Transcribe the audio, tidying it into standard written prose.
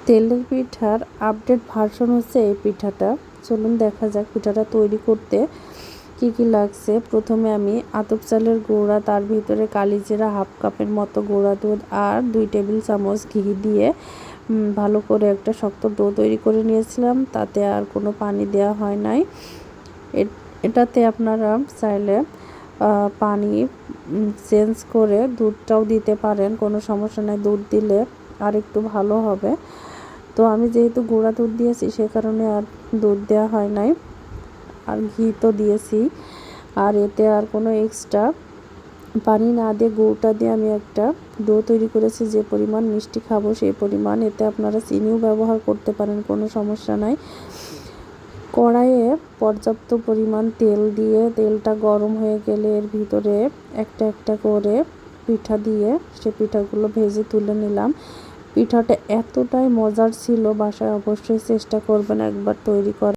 তেলের পিঠার update version হচ্ছে এই পিঠাটা। চলুন দেখা যাক পিঠাটা তৈরি করতে কি কি লাগছে। প্রথমে আমি আতপ চালের গুঁড়া, তার ভিতরে কালিজিরা হাফ কাপের মতো গুঁড়া দুধ আর 2 টেবিল চামচ ঘি দিয়ে ভালো করে একটা শক্ত ডো তৈরি করে নিয়েছিলাম। তাতে আর কোনো পানি দেওয়া হয় নাই। এটাতে আপনারা চাইলে পানি চেঞ্জ করে দুধটাও দিতে পারেন, কোনো সমস্যা নাই। দুধ দিলে আর একটু ভালো হবে। তো আমি যেহেতু গুঁড়া দুধ দিয়েছি সে কারণে আর দুধ দেওয়া হয় নাই, আর ঘি তো দিয়েছি। আর এতে আর কোনো এক্সট্রা পানি না দিয়ে গুঁড়োটা দিয়ে আমি একটা ডো তৈরি করেছি। যে পরিমাণ মিষ্টি খাবো সেই পরিমাণ, এতে আপনারা চিনিও ব্যবহার করতে পারেন, কোনো সমস্যা নাই। কড়াইয়ে পর্যাপ্ত পরিমাণ তেল দিয়ে তেলটা গরম হয়ে গেলে এর ভিতরে একটা একটা করে পিঠা দিয়ে সে পিঠাগুলো ভেজে তুলে নিলাম। পিঠাটা এতটাই মজার ছিল, বাসায় অবশ্যই চেষ্টা করবেন একবার তৈরি করা।